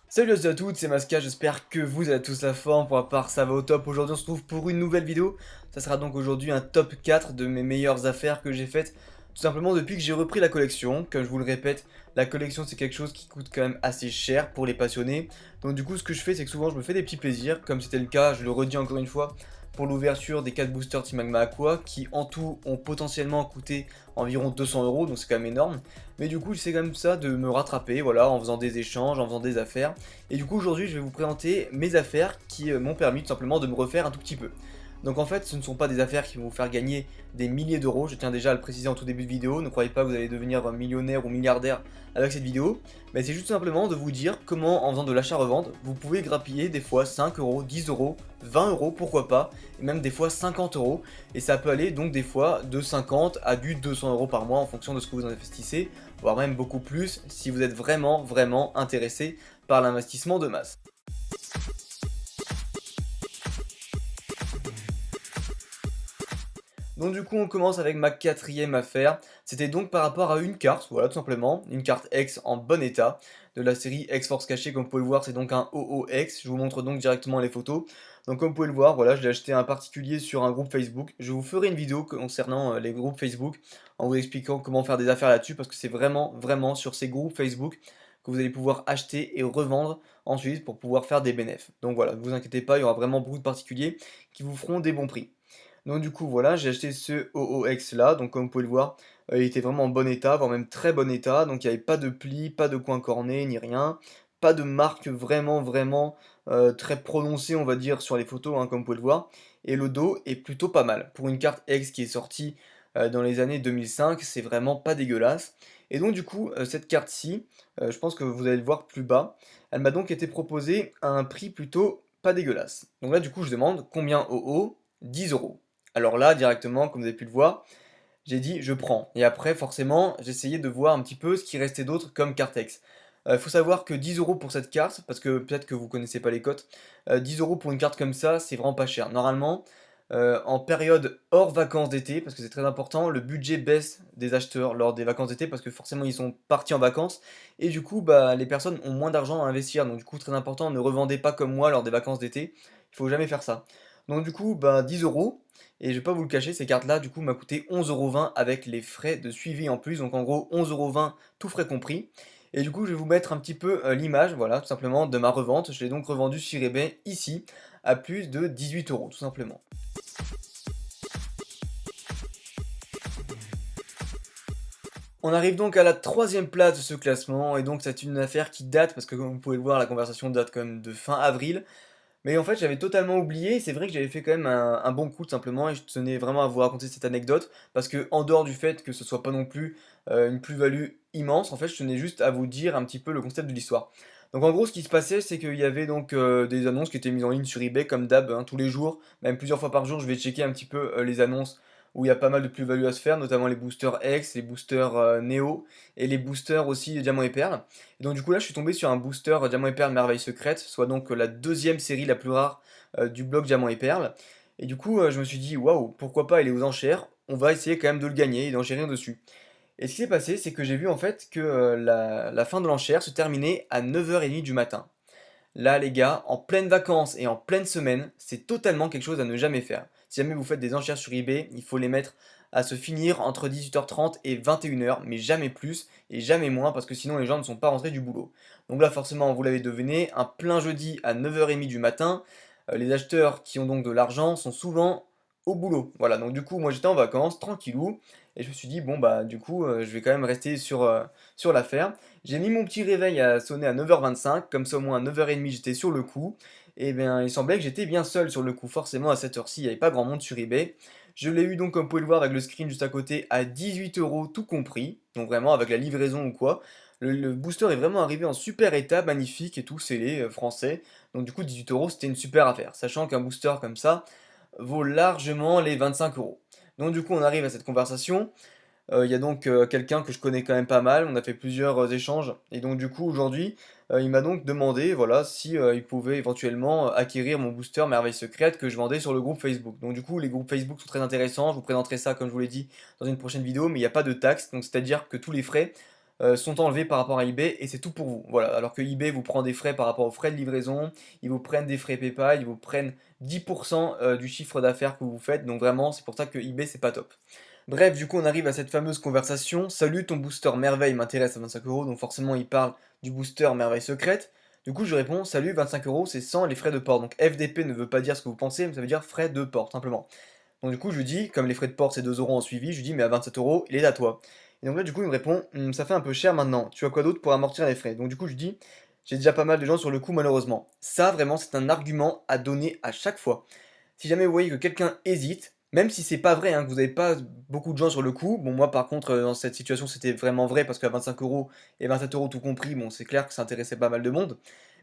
Salut à toutes, c'est Masca, j'espère que vous avez tous la forme, pour ma part ça va au top. Aujourd'hui on se retrouve pour une nouvelle vidéo. Ça sera donc aujourd'hui un top 4 de mes meilleures affaires que j'ai faites, tout simplement depuis que j'ai repris la collection. Comme je vous le répète, la collection c'est quelque chose qui coûte quand même assez cher pour les passionnés. Donc du coup ce que je fais c'est que souvent je me fais des petits plaisirs, comme c'était le cas, je le redis encore une fois, pour l'ouverture des 4 boosters Team Magma Aqua, qui en tout ont potentiellement coûté environ 200 €, donc c'est quand même énorme. Mais du coup j'essaie quand même ça de me rattraper, voilà, en faisant des échanges, en faisant des affaires. Et du coup aujourd'hui je vais vous présenter mes affaires qui m'ont permis tout simplement de me refaire un tout petit peu. Donc en fait ce ne sont pas des affaires qui vont vous faire gagner des milliers d'euros, je tiens déjà à le préciser en tout début de vidéo, ne croyez pas que vous allez devenir millionnaire ou milliardaire avec cette vidéo, mais c'est juste simplement de vous dire comment en faisant de l'achat-revente, vous pouvez grappiller des fois 5 euros, 10 euros, 20 euros, pourquoi pas, et même des fois 50 euros, et ça peut aller donc des fois de 50 à du 200 euros par mois en fonction de ce que vous investissez, voire même beaucoup plus si vous êtes vraiment intéressé par l'investissement de masse. Donc du coup on commence avec ma quatrième affaire, c'était donc par rapport à une carte, voilà tout simplement, une carte X en bon état, de la série X-Force cachée, comme vous pouvez le voir c'est donc un OOX, je vous montre donc directement les photos. Donc comme vous pouvez le voir, voilà, je l'ai acheté à un particulier sur un groupe Facebook, je vous ferai une vidéo concernant les groupes Facebook, en vous expliquant comment faire des affaires là-dessus, parce que c'est vraiment sur ces groupes Facebook que vous allez pouvoir acheter et revendre ensuite pour pouvoir faire des bénéfices. Donc voilà, ne vous inquiétez pas, il y aura vraiment beaucoup de particuliers qui vous feront des bons prix. Donc du coup voilà, j'ai acheté ce OOX là, donc comme vous pouvez le voir, il était vraiment en bon état, voire même très bon état, donc il n'y avait pas de plis, pas de coin corné, ni rien, pas de marque vraiment très prononcée on va dire sur les photos, hein, comme vous pouvez le voir, et le dos est plutôt pas mal. Pour une carte X qui est sortie dans les années 2005, c'est vraiment pas dégueulasse. Et donc du coup, cette carte-ci, je pense que vous allez le voir plus bas, elle m'a donc été proposée à un prix plutôt pas dégueulasse. Donc là du coup je demande combien OO? 10 euros. Alors là, directement, comme vous avez pu le voir, j'ai dit je prends. Et après, forcément, j'essayais de voir un petit peu ce qui restait d'autre comme Cartex. Il faut savoir que 10 euros pour cette carte, parce que peut-être que vous connaissez pas les cotes, 10 euros pour une carte comme ça, c'est vraiment pas cher. Normalement, en période hors vacances d'été, parce que c'est très important, le budget baisse des acheteurs lors des vacances d'été, parce que forcément ils sont partis en vacances, et du coup, bah, les personnes ont moins d'argent à investir. Donc du coup, très important, ne revendez pas comme moi lors des vacances d'été. Il faut jamais faire ça. Donc du coup, bah, 10 euros. Et je vais pas vous le cacher, ces cartes-là, du coup, m'a coûté 11,20 € avec les frais de suivi en plus. Donc en gros, 11,20 €, tout frais compris. Et du coup, je vais vous mettre un petit peu l'image, voilà, tout simplement, de ma revente. Je l'ai donc revendu sur eBay, ici, à plus de 18 euros, tout simplement. On arrive donc à la troisième place de ce classement, et donc c'est une affaire qui date, parce que comme vous pouvez le voir, la conversation date quand même de fin avril. Mais en fait, j'avais totalement oublié, c'est vrai que j'avais fait quand même un bon coup tout simplement, et je tenais vraiment à vous raconter cette anecdote, parce que en dehors du fait que ce soit pas non plus une plus-value immense, en fait, je tenais juste à vous dire un petit peu le concept de l'histoire. Donc en gros, ce qui se passait, c'est qu'il y avait donc des annonces qui étaient mises en ligne sur eBay, comme d'hab, hein, tous les jours, même plusieurs fois par jour, je vais checker un petit peu les annonces où il y a pas mal de plus-value à se faire, notamment les boosters X, les boosters Neo, et les boosters aussi Diamant et Perle. Et donc du coup là je suis tombé sur un booster Diamant et Perle Merveille Secrète, soit donc la deuxième série la plus rare du bloc Diamant et Perle. Et du coup je me suis dit waouh, pourquoi pas, il est aux enchères, on va essayer quand même de le gagner et d'enchérir dessus. Et ce qui s'est passé, c'est que j'ai vu en fait que la fin de l'enchère se terminait à 9h30 du matin. Là, les gars, en pleine vacances et en pleine semaine, c'est totalement quelque chose à ne jamais faire. Si jamais vous faites des enchères sur eBay, il faut les mettre à se finir entre 18h30 et 21h, mais jamais plus et jamais moins, parce que sinon les gens ne sont pas rentrés du boulot. Donc là, forcément, vous l'avez deviné, un plein jeudi à 9h30 du matin, les acheteurs qui ont donc de l'argent sont souvent au boulot. Voilà, donc du coup, moi j'étais en vacances, tranquillou, et je me suis dit, bon bah du coup, je vais quand même rester sur l'affaire. J'ai mis mon petit réveil à sonner à 9h25, comme ça au moins à 9h30 j'étais sur le coup. Et bien il semblait que j'étais bien seul sur le coup, forcément à cette heure-ci il n'y avait pas grand monde sur eBay. Je l'ai eu donc comme vous pouvez le voir avec le screen juste à côté à 18 euros tout compris, donc vraiment avec la livraison ou quoi. Le booster est vraiment arrivé en super état, magnifique et tout, scellé, français. Donc du coup 18 euros c'était une super affaire, sachant qu'un booster comme ça vaut largement les 25 euros. Donc du coup on arrive à cette conversation. Il y a donc quelqu'un que je connais quand même pas mal, on a fait plusieurs échanges, et donc du coup aujourd'hui, il m'a donc demandé, voilà, si il pouvait éventuellement acquérir mon booster Merveille Secrète que je vendais sur le groupe Facebook. Donc du coup, les groupes Facebook sont très intéressants, je vous présenterai ça comme je vous l'ai dit dans une prochaine vidéo, mais il n'y a pas de taxe, donc c'est-à-dire que tous les frais sont enlevés par rapport à eBay et c'est tout pour vous. Voilà, alors que eBay vous prend des frais par rapport aux frais de livraison, ils vous prennent des frais PayPal, ils vous prennent 10% du chiffre d'affaires que vous faites, donc vraiment c'est pour ça que eBay c'est pas top. Bref, du coup on arrive à cette fameuse conversation. Salut, ton booster merveille m'intéresse à 25 euros, donc forcément il parle du booster merveille secrète. Du coup je lui réponds, salut, 25 euros c'est sans les frais de port. Donc FDP ne veut pas dire ce que vous pensez, mais ça veut dire frais de port, simplement. Donc du coup, je lui dis, comme les frais de port c'est 2 euros en suivi, je lui dis, mais à 27 euros, il est à toi. Et donc là, du coup, il me répond, ça fait un peu cher maintenant, tu as quoi d'autre pour amortir les frais? Donc du coup, je lui dis, j'ai déjà pas mal de gens sur le coup, malheureusement. Ça, vraiment, c'est un argument à donner à chaque fois. Si jamais vous voyez que quelqu'un hésite, même si c'est pas vrai, hein, que vous n'avez pas beaucoup de gens sur le coup, bon, moi par contre, dans cette situation, c'était vraiment vrai parce qu'à 25 euros et 27 euros tout compris, bon, c'est clair que ça intéressait pas mal de monde.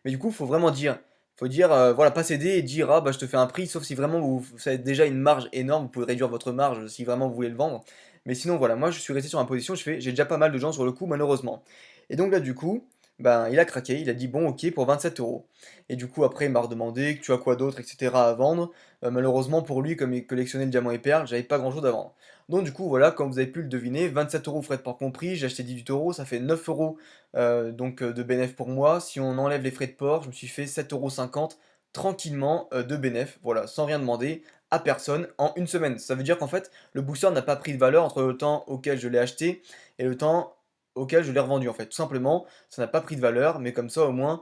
Mais du coup, il faut vraiment dire. Faut dire, voilà, pas céder et dire, ah bah je te fais un prix, sauf si vraiment vous avez déjà une marge énorme, vous pouvez réduire votre marge si vraiment vous voulez le vendre. Mais sinon, voilà, moi je suis resté sur ma position, j'ai déjà pas mal de gens sur le coup, malheureusement. Et donc là, du coup, ben, il a craqué, il a dit, bon, ok, pour 27 euros. Et du coup, après, il m'a redemandé, tu as quoi d'autre, etc. à vendre. Malheureusement pour lui, comme il collectionnait le diamant et perles, j'avais pas grand chose à vendre. Donc du coup, voilà, comme vous avez pu le deviner, 27 euros frais de port compris, j'ai acheté 18 euros, ça fait 9 euros de bénéf pour moi. Si on enlève les frais de port, je me suis fait 7,50 € tranquillement de bénéf, voilà, sans rien demander à personne en une semaine. Ça veut dire qu'en fait, le booster n'a pas pris de valeur entre le temps auquel je l'ai acheté et le temps auquel je l'ai revendu en fait. Tout simplement, ça n'a pas pris de valeur, mais comme ça au moins,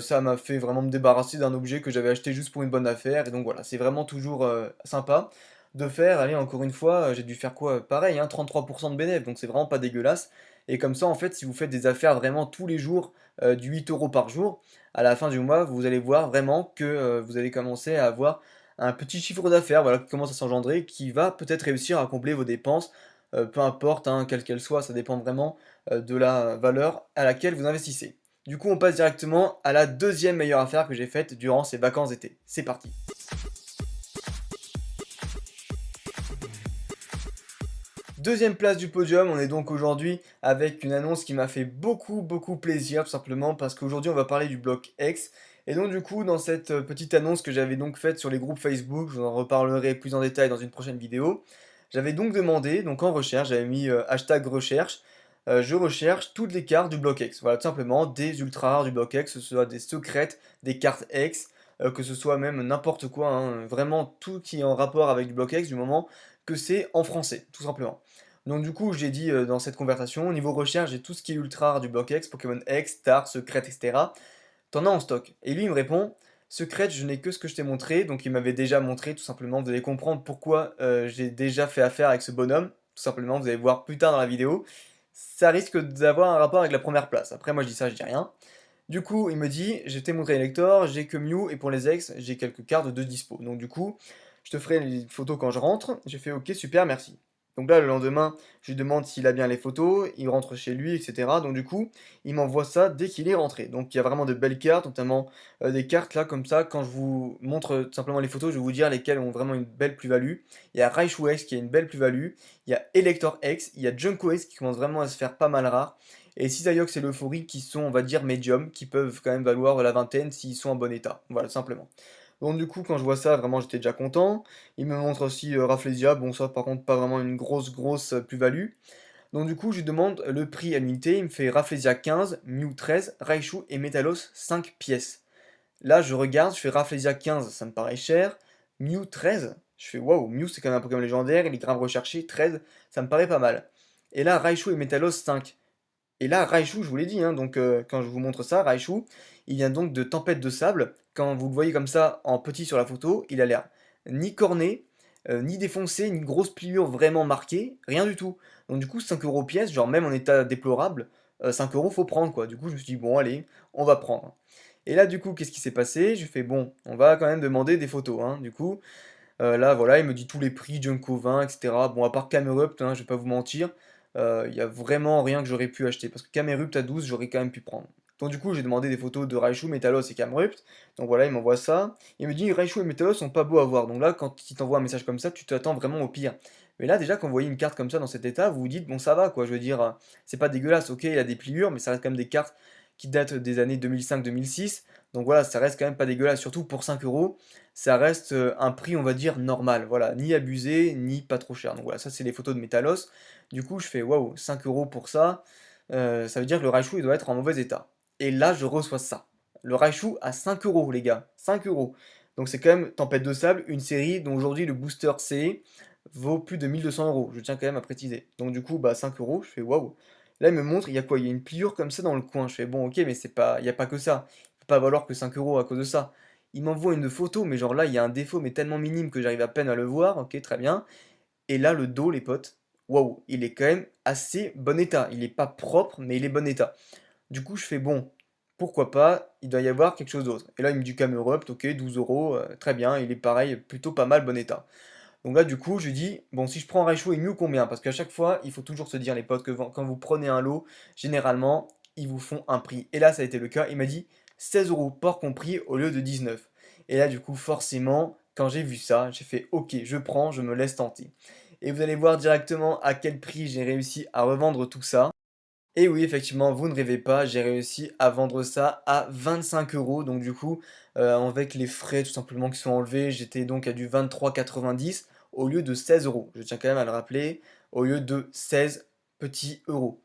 ça m'a fait vraiment me débarrasser d'un objet que j'avais acheté juste pour une bonne affaire. Et donc voilà, c'est vraiment toujours sympa de faire. Allez, encore une fois, j'ai dû faire quoi? Pareil, hein, 33% de bénéf, donc c'est vraiment pas dégueulasse. Et comme ça, en fait, si vous faites des affaires vraiment tous les jours, du 8 euros par jour, à la fin du mois, vous allez voir vraiment que vous allez commencer à avoir un petit chiffre d'affaires, voilà, qui commence à s'engendrer, qui va peut-être réussir à combler vos dépenses, peu importe, hein, quelle qu'elle soit, ça dépend vraiment de la valeur à laquelle vous investissez. Du coup, on passe directement à la deuxième meilleure affaire que j'ai faite durant ces vacances d'été. C'est parti. Deuxième place du podium, on est donc aujourd'hui avec une annonce qui m'a fait beaucoup plaisir, tout simplement parce qu'aujourd'hui on va parler du bloc X. Et donc du coup, dans cette petite annonce que j'avais donc faite sur les groupes Facebook, je vous en reparlerai plus en détail dans une prochaine vidéo, j'avais donc demandé, donc en recherche, j'avais mis hashtag recherche, je recherche toutes les cartes du bloc X. Voilà, tout simplement des ultra rares du bloc X, que ce soit des secrètes, des cartes X, que ce soit même n'importe quoi, hein, vraiment tout qui est en rapport avec du bloc X du moment que c'est en français, tout simplement. Donc du coup, j'ai dit dans cette conversation, au niveau recherche, j'ai tout ce qui est ultra rare du bloc X, Pokémon X, Star, Secrète, etc. T'en as en stock. Et lui, il me répond, Secrète, je n'ai que ce que je t'ai montré. Donc il m'avait déjà montré, tout simplement. Vous allez comprendre pourquoi j'ai déjà fait affaire avec ce bonhomme. Tout simplement, vous allez voir plus tard dans la vidéo. Ça risque d'avoir un rapport avec la première place. Après, moi je dis ça, je dis rien. Du coup, il me dit, je t'ai montré Elector, j'ai que Mew, et pour les ex, j'ai quelques cartes de dispo. Donc du coup, je te ferai les photos quand je rentre. J'ai fait ok, super, merci. Donc là, le lendemain, je lui demande s'il a bien les photos, il rentre chez lui, etc. Donc du coup, il m'envoie ça dès qu'il est rentré. Donc il y a vraiment de belles cartes, notamment des cartes là comme ça. Quand je vous montre tout simplement les photos, je vais vous dire lesquelles ont vraiment une belle plus-value. Il y a Raichu X qui a une belle plus-value, il y a Elector X, il y a Junko X qui commence vraiment à se faire pas mal rare. Et Cisaiox et l'Euphorie qui sont, on va dire, médium, qui peuvent quand même valoir la vingtaine s'ils sont en bon état. Voilà, simplement. Donc du coup, quand je vois ça, vraiment, j'étais déjà content. Il me montre aussi Rafflesia, bon ça, par contre, pas vraiment une grosse plus-value. Donc du coup, je lui demande le prix à l'unité, il me fait Rafflesia 15, Mew 13, Raichu et Metalos 5 pièces. Là, je regarde, je fais Rafflesia 15, ça me paraît cher. Mew 13, je fais waouh, Mew c'est quand même un Pokémon légendaire, il est grave recherché, 13, ça me paraît pas mal. Et là, Raichu et Metalos 5. Et là, Raichu, je vous l'ai dit, hein, donc quand je vous montre ça, Raichu, il vient donc de Tempête de Sable. Quand vous le voyez comme ça en petit sur la photo, il a l'air ni corné, ni défoncé, ni grosse pliure vraiment marquée, rien du tout. Donc du coup, 5 euros pièce, genre même en état déplorable, 5 euros faut prendre quoi. Du coup, je me suis dit, bon, allez, on va prendre. Et là, du coup, qu'est-ce qui s'est passé? Je fais, bon, on va quand même demander des photos, hein. Du coup, là, voilà, il me dit tous les prix, Junko 20, etc. Bon, à part Camerupt, hein, je vais pas vous mentir, il y a vraiment rien que j'aurais pu acheter. Parce que Camerupt à 12, j'aurais quand même pu prendre. Donc du coup, j'ai demandé des photos de Raichu, Metalos et Camerupt. Donc voilà, il m'envoie ça. Il me dit Raichu et Metalos sont pas beaux à voir. Donc là, quand il t'envoie un message comme ça, tu t'attends vraiment au pire. Mais là, déjà, quand vous voyez une carte comme ça dans cet état, vous vous dites: «Bon, ça va, quoi». Je veux dire, c'est pas dégueulasse. OK, il a des pliures, mais ça reste quand même des cartes qui datent des années 2005-2006. Donc voilà, ça reste quand même pas dégueulasse. Surtout pour 5 €, ça reste, un prix, on va dire, normal. Voilà, ni abusé, ni pas trop cher. Donc voilà, ça, c'est les photos de Metalos. Du coup, je fais: «Waouh, 5 € pour ça, ça veut dire que le Raichu, il doit être en mauvais état». Et là, je reçois ça. Le Raichu à 5 € les gars, 5 €. Donc c'est quand même Tempête de Sable, une série dont aujourd'hui le booster CE vaut plus de 1 200 €. Je tiens quand même à préciser. Donc du coup, bah 5 €, je fais waouh. Là, il me montre, il y a quoi? Il y a une pliure comme ça dans le coin. Je fais bon, ok, mais c'est pas, il n'y a pas que ça. Il peut pas valoir que 5 € à cause de ça. Il m'envoie une photo, mais genre là, il y a un défaut, mais tellement minime que j'arrive à peine à le voir. Ok, très bien. Et là, le dos, les potes, waouh, il est quand même assez bon état. Il est pas propre, mais il est bon état. Du coup, je fais bon, pourquoi pas, il doit y avoir quelque chose d'autre. Et là, il me dit Camerupt, ok, 12 €, très bien, il est pareil, plutôt pas mal, bon état. Donc là, du coup, je lui dis, bon, si je prends Raichu, il mieux combien? Parce qu'à chaque fois, il faut toujours se dire, les potes, que quand vous prenez un lot, généralement, ils vous font un prix. Et là, ça a été le cas. Il m'a dit 16 € port compris au lieu de 19. Et là, du coup, forcément, quand j'ai vu ça, j'ai fait, ok, je prends, je me laisse tenter. Et vous allez voir directement à quel prix j'ai réussi à revendre tout ça. Et oui, effectivement, vous ne rêvez pas, j'ai réussi à vendre ça à 25 €. Donc du coup, avec les frais tout simplement qui sont enlevés, j'étais donc à du 23,90 au lieu de 16 €. Je tiens quand même à le rappeler, au lieu de 16 petits euros.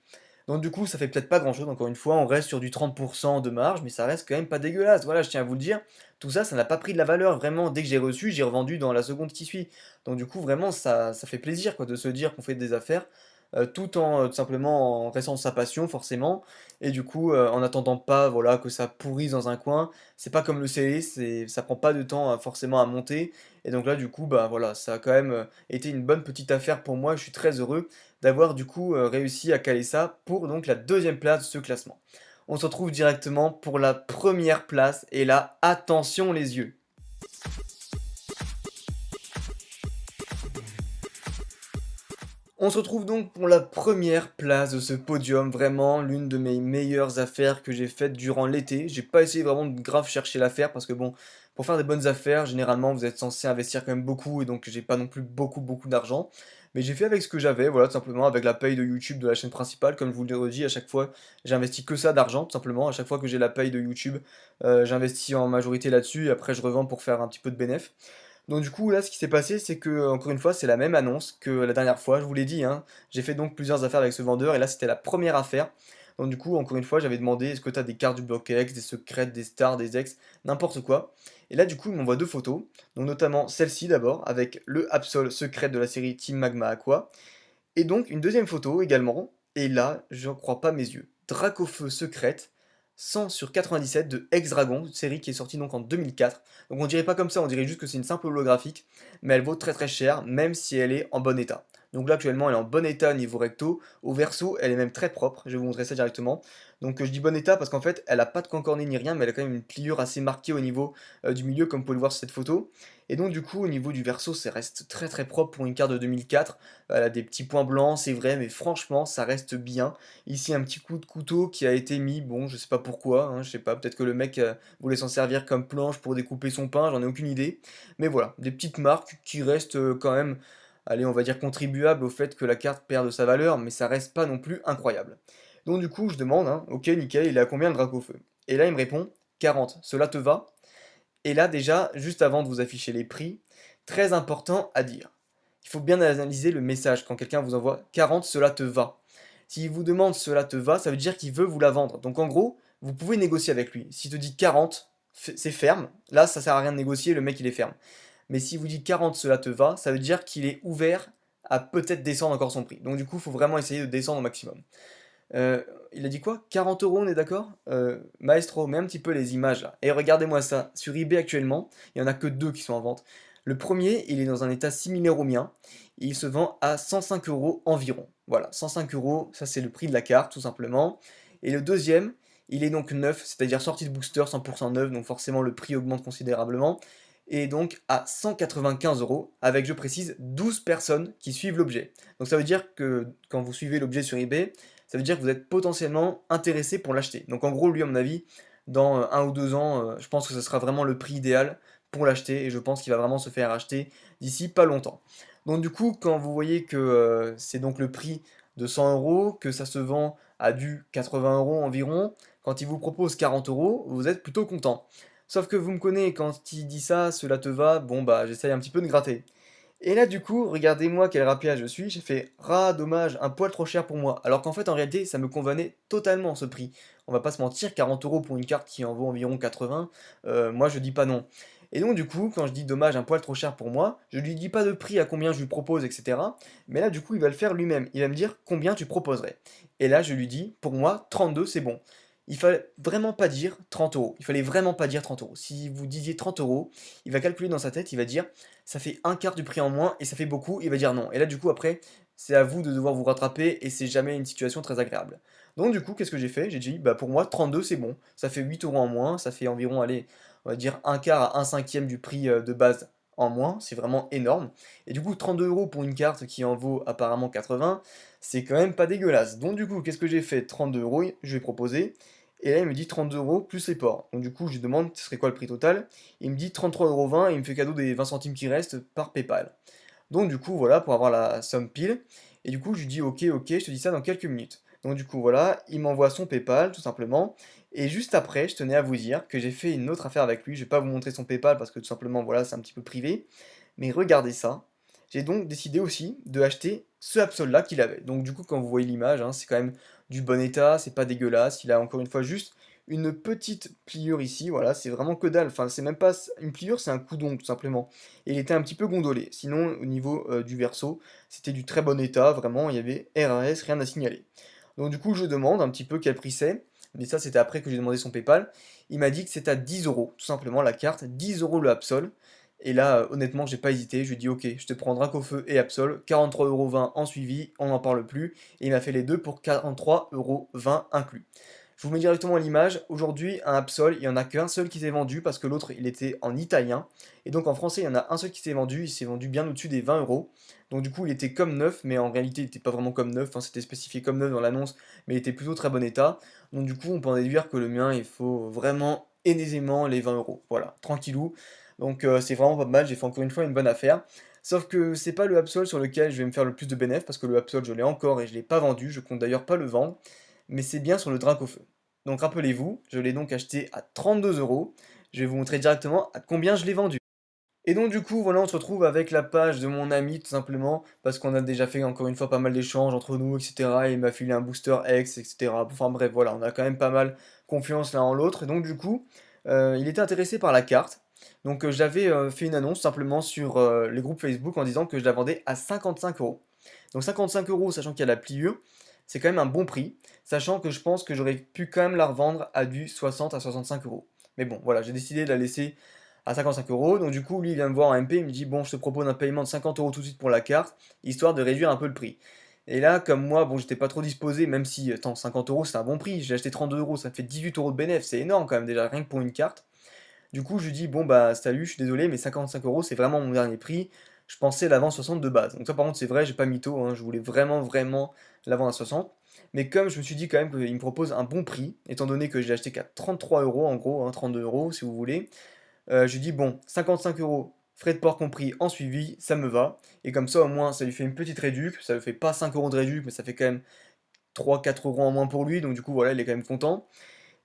Donc du coup, ça fait peut-être pas grand-chose, encore une fois, on reste sur du 30 de marge, mais ça reste quand même pas dégueulasse. Voilà, je tiens à vous le dire. Tout ça, ça n'a pas pris de la valeur. Vraiment, dès que j'ai reçu, j'ai revendu dans la seconde qui suit. Donc du coup, vraiment, ça fait plaisir quoi, de se dire qu'on fait des affaires tout en tout simplement en restant dans sa passion forcément et du coup, en attendant pas voilà que ça pourrisse dans un coin. C'est pas comme le CE, c'est ça prend pas de temps, forcément à monter et donc là du coup, bah, voilà, ça a quand même, été une bonne petite affaire pour moi. Je suis très heureux d'avoir du coup, réussi à caler ça pour donc la deuxième place de ce classement. On se retrouve directement pour la première place et là, attention les yeux. On se retrouve donc pour la première place de ce podium, vraiment l'une de mes meilleures affaires que j'ai faites durant l'été. J'ai pas essayé vraiment de grave chercher l'affaire parce que bon, pour faire des bonnes affaires, généralement vous êtes censé investir quand même beaucoup et donc j'ai pas non plus beaucoup d'argent. Mais j'ai fait avec ce que j'avais, voilà, tout simplement avec la paye de YouTube de la chaîne principale, comme je vous le redis à chaque fois, j'investis que ça d'argent, tout simplement. À chaque fois que j'ai la paye de YouTube, j'investis en majorité là-dessus et après je revends pour faire un petit peu de bénéf. Donc du coup, là, ce qui s'est passé, c'est que encore une fois, c'est la même annonce que la dernière fois, je vous l'ai dit, hein. J'ai fait donc plusieurs affaires avec ce vendeur et là, c'était la première affaire. Donc du coup, encore une fois, j'avais demandé: «Est-ce que tu as des cartes du bloc X, des secrètes, des stars, des ex, n'importe quoi?» Et là, du coup, il m'envoie 2 photos, donc notamment celle-ci d'abord, avec le Absol secret de la série Team Magma Aqua et donc une deuxième photo également, et là, j'en crois pas mes yeux. Dracofeu secrète, 100 sur 97 de Ex-Dragon, une série qui est sortie donc en 2004. Donc on dirait pas comme ça, on dirait juste que c'est une simple holographique, mais elle vaut très cher, même si elle est en bon état. Donc là actuellement elle est en bon état niveau recto, au verso elle est même très propre, je vais vous montrer ça directement. Donc je dis bon état parce qu'en fait elle a pas de cancorné ni rien, mais elle a quand même une pliure assez marquée au niveau du milieu comme vous pouvez le voir sur cette photo. Et donc du coup au niveau du verso ça reste très propre pour une carte de 2004. Elle a des petits points blancs, c'est vrai, mais franchement, ça reste bien. Ici, un petit coup de couteau qui a été mis, bon, je sais pas pourquoi, hein, je sais pas, peut-être que le mec voulait s'en servir comme planche pour découper son pain, j'en ai aucune idée. Mais voilà, des petites marques qui restent quand même, allez, on va dire contribuables au fait que la carte perd de sa valeur, mais ça reste pas non plus incroyable. Donc du coup, je demande, hein, ok, nickel, il est à combien le Dracofeu? Et là, il me répond 40. Cela te va? Et là, déjà, juste avant de vous afficher les prix, très important à dire. Il faut bien analyser le message quand quelqu'un vous envoie 40, cela te va. S'il vous demande cela te va, ça veut dire qu'il veut vous la vendre. Donc en gros, vous pouvez négocier avec lui. S'il te dit 40, c'est ferme. Là, ça sert à rien de négocier, le mec il est ferme. Mais s'il vous dit 40, cela te va, ça veut dire qu'il est ouvert à peut-être descendre encore son prix. Donc du coup, il faut vraiment essayer de descendre au maximum. Il a dit quoi? 40 €, on est d'accord? Maestro, mets un petit peu les images là. Et regardez-moi ça. Sur eBay actuellement, il n'y en a que deux qui sont en vente. Le premier, il est dans un état similaire au mien. Il se vend à 105 € environ. Voilà, 105 €, ça c'est le prix de la carte, tout simplement. Et le deuxième, il est donc neuf, c'est-à-dire sorti de booster 100% neuf, donc forcément le prix augmente considérablement. Et donc à 195 €, avec, je précise, 12 personnes qui suivent l'objet. Donc ça veut dire que quand vous suivez l'objet sur eBay, ça veut dire que vous êtes potentiellement intéressé pour l'acheter. Donc en gros, lui, à mon avis, dans 1 ou 2 ans, je pense que ce sera vraiment le prix idéal pour l'acheter et je pense qu'il va vraiment se faire acheter d'ici pas longtemps. Donc du coup, quand vous voyez que c'est donc le prix de 100 euros, que ça se vend à du 80 euros environ, quand il vous propose 40 euros, vous êtes plutôt content. Sauf que vous me connaissez, quand il dit ça, cela te va, bon bah j'essaye un petit peu de gratter. Et là, du coup, regardez-moi quel rapia je suis. J'ai fait, ah, dommage, un poil trop cher pour moi. Alors qu'en fait, en réalité, ça me convenait totalement ce prix. On va pas se mentir, 40 euros pour une carte qui en vaut environ 80, moi je dis pas non. Et donc, du coup, quand je dis dommage, un poil trop cher pour moi, je lui dis pas de prix à combien je lui propose, etc. Mais là, du coup, il va le faire lui-même. Il va me dire combien tu proposerais. Et là, je lui dis, pour moi, 32, c'est bon. Il fallait vraiment pas dire 30 euros. Il fallait vraiment pas dire 30 euros. Si vous disiez 30 euros, il va calculer dans sa tête, il va dire ça fait un quart du prix en moins et ça fait beaucoup, il va dire non. Et là, du coup, après, c'est à vous de devoir vous rattraper et c'est jamais une situation très agréable. Donc, du coup, qu'est-ce que j'ai fait? J'ai dit, bah pour moi, 32 c'est bon. Ça fait 8 euros en moins, ça fait environ, allez, on va dire un quart à un cinquième du prix de base en moins, c'est vraiment énorme. Et du coup, 32 euros pour une carte qui en vaut apparemment 80, c'est quand même pas dégueulasse. Donc, du coup, qu'est-ce que j'ai fait? 32 euros, je lui ai proposé. Et là, il me dit 32 euros plus les ports. Donc, du coup, je lui demande ce serait quoi le prix total. Il me dit 33,20 € et il me fait cadeau des 20 centimes qui restent par PayPal. Donc du coup voilà, pour avoir la somme pile. Et du coup je lui dis ok ok, je te dis ça dans quelques minutes. Donc du coup voilà, il m'envoie son PayPal tout simplement. Et juste après, je tenais à vous dire que j'ai fait une autre affaire avec lui. Je vais pas vous montrer son PayPal parce que tout simplement voilà, c'est un petit peu privé. Mais regardez ça. J'ai donc décidé aussi de acheter ce Absol là qu'il avait. Donc du coup quand vous voyez l'image, hein, c'est quand même du bon état, c'est pas dégueulasse. Il a encore une fois juste une petite pliure ici, voilà, c'est vraiment que dalle. Enfin, c'est même pas une pliure, c'est un coudon tout simplement. Et il était un petit peu gondolé. Sinon, au niveau du verso, c'était du très bon état, vraiment, il y avait RAS, rien à signaler. Donc du coup, je demande un petit peu quel prix c'est, mais ça c'était après que j'ai demandé son PayPal. Il m'a dit que c'est à 10 euros, tout simplement la carte, 10 euros le Absol. Et là, honnêtement, j'ai pas hésité, je lui ai dit ok, je te prends Dracofeu et Absol, 43,20 € en suivi, on n'en parle plus. Et il m'a fait les deux pour 43,20 € inclus. Je vous mets directement l'image. Aujourd'hui, un Absol, il n'y en a qu'un seul qui s'est vendu parce que l'autre, il était en italien. Et donc en français, il y en a un seul qui s'est vendu. Il s'est vendu bien au-dessus des 20 euros. Donc du coup, il était comme neuf, mais en réalité, il n'était pas vraiment comme neuf. Enfin, c'était spécifié comme neuf dans l'annonce, mais il était plutôt très bon état. Donc du coup, on peut en déduire que le mien, il faut vraiment aisément les 20 euros. Voilà, tranquillou. Donc c'est vraiment pas mal. J'ai fait encore une fois une bonne affaire. Sauf que c'est pas le Absol sur lequel je vais me faire le plus de bénéfices parce que le Absol, je l'ai encore et je l'ai pas vendu. Je compte d'ailleurs pas le vendre, mais c'est bien sur le Drac au feu. Donc rappelez-vous, je l'ai donc acheté à 32 euros. Je vais vous montrer directement à combien je l'ai vendu. Et donc du coup, voilà, on se retrouve avec la page de mon ami tout simplement, parce qu'on a déjà fait encore une fois pas mal d'échanges entre nous, etc. Et il m'a filé un booster X, etc. Enfin bref, voilà, on a quand même pas mal confiance l'un en l'autre. Et donc du coup, il était intéressé par la carte. Donc j'avais fait une annonce simplement sur les groupes Facebook en disant que je la vendais à 55 euros. Donc 55 euros, sachant qu'il y a la pliure, c'est quand même un bon prix, sachant que je pense que j'aurais pu quand même la revendre à du 60 à 65 euros. Mais bon, voilà, j'ai décidé de la laisser à 55 euros. Donc du coup, lui, il vient me voir en MP, il me dit, bon, je te propose un paiement de 50 euros tout de suite pour la carte, histoire de réduire un peu le prix. Et là, comme moi, bon, j'étais pas trop disposé, même si, attends, 50 euros, c'est un bon prix, j'ai acheté 32 euros, ça fait 18 euros de bénéfice, c'est énorme quand même déjà, rien que pour une carte. Du coup, je lui dis, bon, bah, salut, je suis désolé, mais 55 euros, c'est vraiment mon dernier prix. Je pensais la vendre 60 de base. Donc, ça, par contre, c'est vrai, j'ai pas mytho, hein, je voulais vraiment la vendre à 60. Mais comme je me suis dit quand même qu'il me propose un bon prix, étant donné que je l'ai acheté qu'à 33 euros, en gros, hein, 32 euros si vous voulez, je lui dis, bon, 55 euros, frais de port compris en suivi, ça me va. Et comme ça, au moins, ça lui fait une petite réduc. Ça lui fait pas 5 euros de réduc, mais ça fait quand même 3-4 € en moins pour lui. Donc, du coup, voilà, il est quand même content.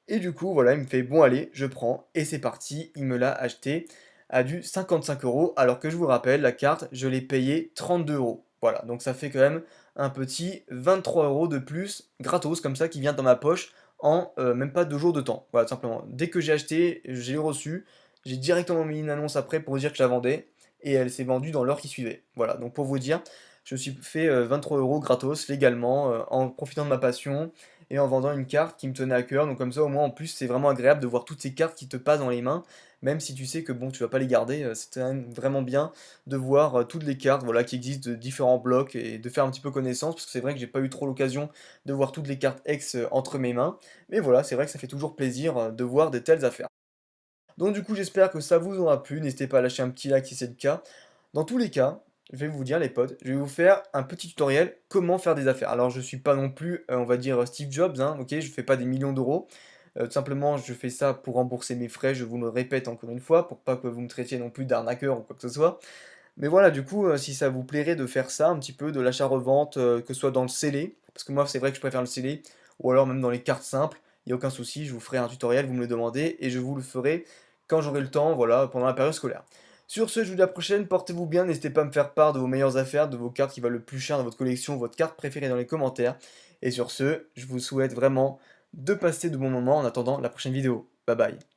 Et du coup, voilà, il me fait bon, allez, je prends, et c'est parti, il me l'a acheté à du 55 euros, alors que je vous rappelle, la carte, je l'ai payée 32 euros. Voilà, donc ça fait quand même un petit 23 euros de plus, gratos, comme ça, qui vient dans ma poche en même pas 2 jours de temps. Voilà, tout simplement. Dès que j'ai acheté, j'ai reçu, j'ai directement mis une annonce après pour dire que je la vendais, et elle s'est vendue dans l'heure qui suivait. Voilà, donc pour vous dire, je me suis fait 23 euros gratos, légalement, en profitant de ma passion et en vendant une carte qui me tenait à cœur. Donc comme ça, au moins, en plus, c'est vraiment agréable de voir toutes ces cartes qui te passent dans les mains, même si tu sais que bon, tu vas pas les garder. C'est quand même vraiment bien de voir toutes les cartes, voilà, qui existent de différents blocs et de faire un petit peu connaissance, parce que c'est vrai que j'ai pas eu trop l'occasion de voir toutes les cartes ex entre mes mains. Mais voilà, c'est vrai que ça fait toujours plaisir de voir de telles affaires. Donc du coup, j'espère que ça vous aura plu. N'hésitez pas à lâcher un petit like si c'est le cas. Dans tous les cas, je vais vous dire les potes, je vais vous faire un petit tutoriel comment faire des affaires. Alors je suis pas non plus, on va dire Steve Jobs, hein, ok, je fais pas des millions d'euros. Tout simplement, je fais ça pour rembourser mes frais, je vous le répète encore une fois, pour pas que vous me traitiez non plus d'arnaqueur ou quoi que ce soit. Mais voilà, du coup, si ça vous plairait de faire ça un petit peu, de l'achat-revente, que ce soit dans le scellé, parce que moi c'est vrai que je préfère le scellé, ou alors même dans les cartes simples, il y a aucun souci, je vous ferai un tutoriel, vous me le demandez, et je vous le ferai quand j'aurai le temps, voilà, pendant la période scolaire. Sur ce, je vous dis à la prochaine, portez-vous bien, n'hésitez pas à me faire part de vos meilleures affaires, de vos cartes qui valent le plus cher dans votre collection, votre carte préférée dans les commentaires. Et sur ce, je vous souhaite vraiment de passer de bons moments en attendant la prochaine vidéo. Bye bye.